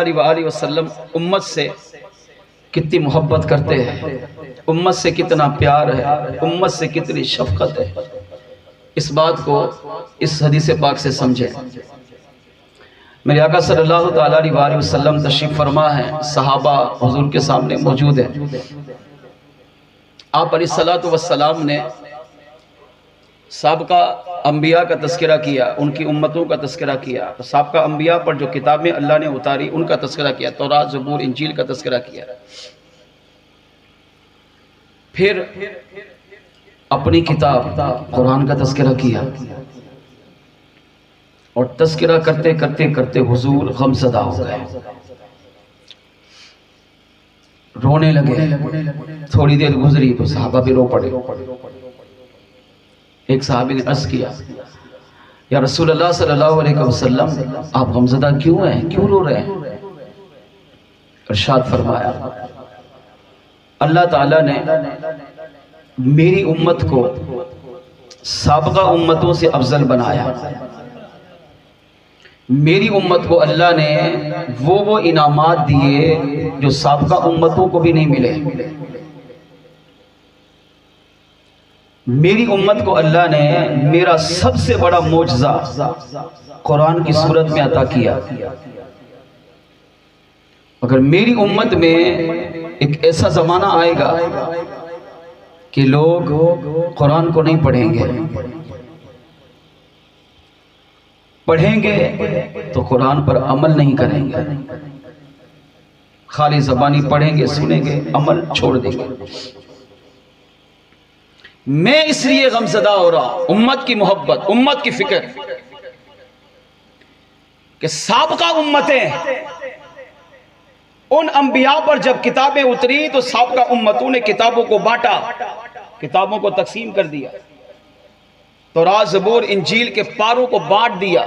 علیہ وسلم امت سے کتنی محبت کرتے ہیں، امت سے کتنا پیار ہے، امت سے کتنی شفقت ہے، اس بات کو اس حدیث پاک سے سمجھیں۔ میرے آقا صلی اللہ تعالیٰ علیہ وسلم تشریف فرما ہے، صحابہ حضور کے سامنے موجود ہیں۔ آپ علیہ السلام نے سابقہ انبیاء کا تذکرہ کیا، ان کی امتوں کا تذکرہ کیا، سابقہ انبیاء پر جو کتابیں اللہ نے اتاری ان کا تذکرہ کیا، تورات، زبور، انجیل کا تذکرہ کیا۔ پھر اپنی کتاب قرآن کا تذکرہ کیا، اور تذکرہ کرتے کرتے کرتے حضور غمزدہ ہو گئے، رونے لگے۔ تھوڑی دیر گزری تو صحابہ بھی رو پڑے۔ ایک صحابی نے عرض کیا، یا رسول اللہ صلی اللہ علیہ وسلم، آپ غمزدہ کیوں ہیں، کیوں رو رہے ہیں؟ ارشاد فرمایا، اللہ تعالیٰ نے میری امت کو سابقہ امتوں سے افضل بنایا۔ میری امت کو اللہ نے وہ انعامات دیے جو سابقہ امتوں کو بھی نہیں ملے۔ میری امت کو اللہ نے میرا سب سے بڑا معجزہ قرآن کی صورت میں عطا کیا۔ اگر میری امت میں ایک ایسا زمانہ آئے گا کہ لوگ قرآن کو نہیں پڑھیں گے تو قرآن پر عمل نہیں کریں گے، خالی زبانی پڑھیں گے، سنیں گے، عمل چھوڑ دیں گے۔ میں اس لیے غمزدہ ہو رہا ہوں، امت کی محبت، امت کی فکر، کہ سابقہ امتیں، ان انبیاء پر جب کتابیں اتری تو سابقہ امتوں نے کتابوں کو بانٹا، کتابوں کو تقسیم کر دیا، تورات، زبور، انجیل کے پاروں کو بانٹ دیا،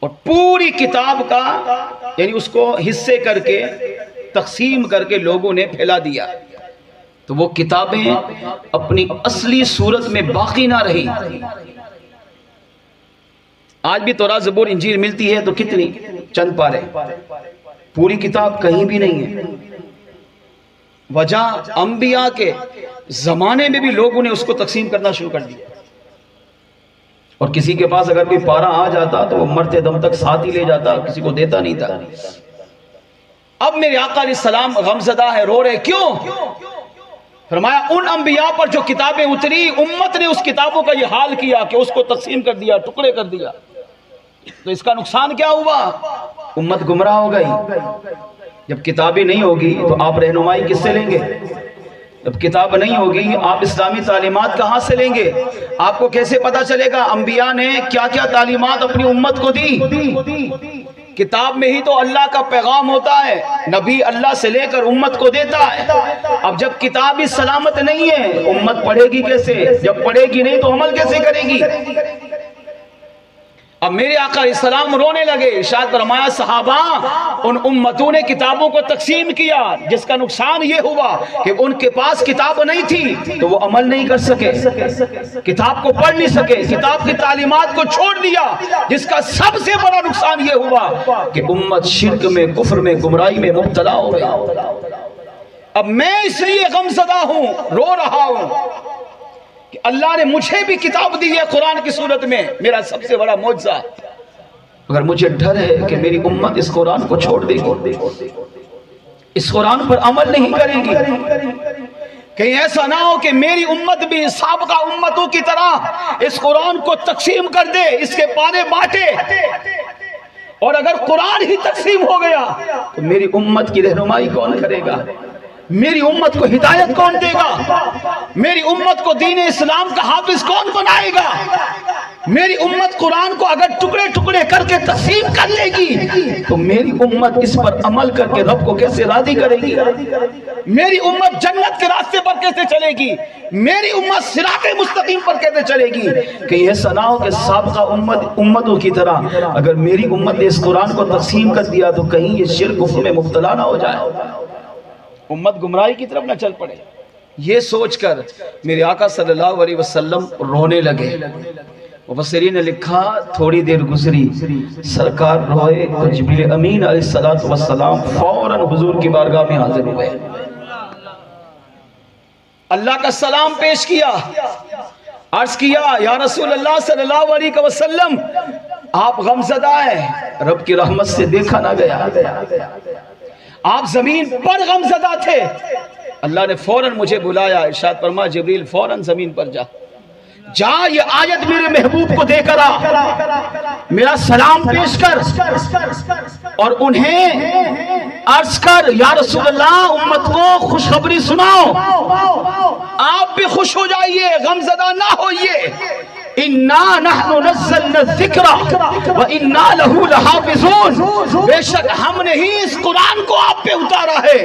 اور پوری کتاب کا یعنی اس کو حصے کر کے تقسیم کر کے لوگوں نے پھیلا دیا، تو وہ کتابیں اپنی اصلی صورت میں باقی نہ رہی۔ آج بھی تورات، زبور، انجیل ملتی ہے تو کتنی؟ چند پارے، پوری کتاب کہیں بھی نہیں ہے۔ وجہ انبیاء کے زمانے میں بھی لوگوں نے اس کو تقسیم کرنا شروع کر دیا، اور کسی کے پاس اگر کوئی پارا آ جاتا تو وہ مرتے دم تک ساتھ ہی لے جاتا، کسی کو دیتا نہیں تھا۔ اب میرے آقا علیہ السلام غمزدہ ہے، رو رہے، کیوں؟ فرمایا ان انبیاء پر جو کتابیں اتری، امت نے اس کتابوں کا یہ حال کیا کہ اس کو تقسیم کر دیا، ٹکڑے کر دیا، تو اس کا نقصان کیا ہوا؟ امت گمراہ ہو گئی۔ جب کتابیں نہیں ہوگی تو آپ رہنمائی کس سے لیں گے؟ جب کتاب نہیں ہوگی آپ اسلامی تعلیمات کہاں سے لیں گے؟ آپ کو کیسے پتا چلے گا انبیاء نے کیا کیا تعلیمات اپنی امت کو دی؟ کتاب میں ہی تو اللہ کا پیغام ہوتا ہے، نبی اللہ سے لے کر امت کو دیتا ہے۔ اب جب کتاب ہی سلامت نہیں ہے، امت پڑھے گی کیسے؟ جب پڑھے گی نہیں تو عمل کیسے کرے گی؟ اب میرے آقا علیہ السلام رونے لگے، ارشاد فرمایا، صحابہ ان امتوں نے کتابوں کو تقسیم کیا، جس کا نقصان یہ ہوا کہ ان کے پاس کتاب نہیں تھی تو وہ عمل نہیں کر سکے، کتاب کو پڑھ نہیں سکے، کتاب کی تعلیمات کو چھوڑ دیا، جس کا سب سے بڑا نقصان یہ ہوا کہ امت شرک میں، کفر میں، گمراہی میں مبتلا ہو گئی۔ اب میں اس لیے غمزدہ ہوں، رو رہا ہوں کہ اللہ نے مجھے بھی کتاب دی ہے قرآن کی صورت میں، میرا سب سے بڑا معجزہ۔ اگر مجھے ڈر ہے کہ میری امت اس قرآن کو چھوڑ دے گی، اس قرآن پر عمل نہیں کرے گی، کہیں ایسا نہ ہو کہ میری امت بھی سابقہ امتوں کی طرح اس قرآن کو تقسیم کر دے، اس کے پانے بانٹے، اور اگر قرآن ہی تقسیم ہو گیا تو میری امت کی رہنمائی کون کرے گا؟ میری امت کو ہدایت کون دے گا؟ میری امت کو دین اسلام کا حافظ کون بنائے گا؟ میری امت قرآن کو اگر ٹکڑے ٹکڑے کر کے تقسیم کر لے گی تو میری امت اس پر عمل کر کے رب کو کیسے راضی کرے گی؟ میری امت جنت کے راستے پر کیسے چلے گی؟ میری امت صراط مستقیم پر کیسے چلے گی؟ کہیں ایسا نہ ہو کہ سابقہ امتوں کی طرح اگر میری امت نے اس قرآن کو تقسیم کر دیا تو کہیں یہ شرک کفر میں مبتلا نہ ہو جائے، امت گمراہی کی طرف نہ چل پڑے۔ یہ سوچ کر میرے آقا صلی اللہ علیہ وسلم رونے لگے، مفسرین نے لکھا تھوڑی دیر گزری، سرکار روئے تو جبریل امین علیہ السلام فوراً حضور کی بارگاہ میں حاضر ہوئے، اللہ کا سلام پیش کیا، عرض کیا یا رسول اللہ صلی اللہ علیہ وسلم آپ غمزدہ ہیں، رب کی رحمت سے دیکھا نہ گیا، آپ زمین پر غمزدہ تھے، اللہ نے فوراً مجھے بلایا، ارشاد فرما جبریل فوراً زمین پر جا، یہ آیت میرے محبوب کو دے کر میرا سلام پیش کر اور انہیں عرض کر یا رسول اللہ امت کو خوشخبری سناؤ، آپ بھی خوش ہو جائیے، غمزدہ نہ ہوئیے، اِنَّا نَحْنُ نَزَّلْنَا الذِّكْرَ وَإِنَّا لَهُ لَحَافِظُونَ، بے شک ہم نے ہی اس قرآن کو آپ پہ اتارا ہے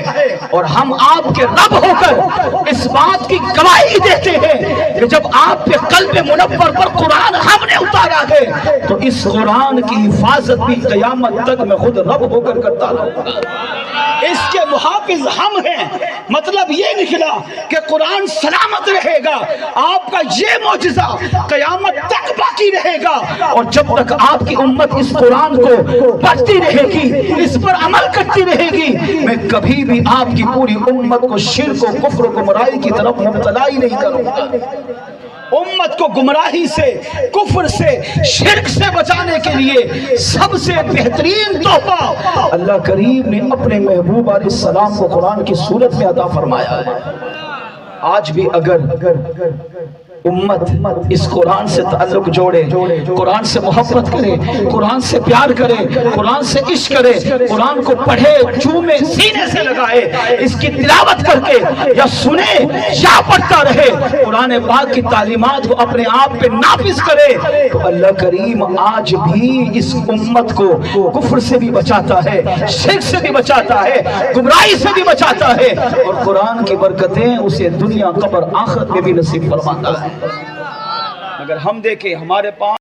اور ہم آپ کے رب ہو کر اس بات کی گواہی دیتے ہیں کہ جب آپ پہ قلب منور پر قرآن ہم نے اتارا ہے تو اس قرآن کی حفاظت بھی قیامت تک میں خود رب ہو کر کرتا رہوں گا، اس کے محافظ ہم ہیں۔ مطلب یہ نکلا کہ قرآن سلامت رہے گا، آپ کا یہ معجزہ قیامت تک باقی رہے گا، اور جب تک آپ کی امت اس قرآن کو پڑھتی رہے گی، اس پر عمل کرتی رہے گی، میں کبھی بھی آپ کی پوری امت کو شرک و کفر و گمراہی کی طرف مبتلا ہی نہیں کروں گا۔ امت کو گمراہی سے، کفر سے، شرک سے بچانے کے لیے سب سے بہترین تحفہ اللہ کریم نے اپنے محبوب علیہ السلام کو قرآن کی صورت میں عطا فرمایا ہے۔ آج بھی اگر امت اس قرآن سے تعلق جوڑے، قرآن سے محبت کرے، قرآن سے پیار کرے، قرآن سے عشق کرے، قرآن کو پڑھے، چومے، سینے سے لگائے، اس کی تلاوت کر کے یا سنے یا پڑھتا رہے، قرآن پاک کی تعلیمات کو اپنے آپ پہ نافذ کرے، تو اللہ کریم آج بھی اس امت کو کفر سے بھی بچاتا ہے، شرک سے بھی بچاتا ہے، گمراہی سے بھی بچاتا ہے، اور قرآن کی برکتیں اسے دنیا قبر آخرت میں بھی نصیب فرماتا ہے۔ اگر ہم دیکھیں ہمارے پاس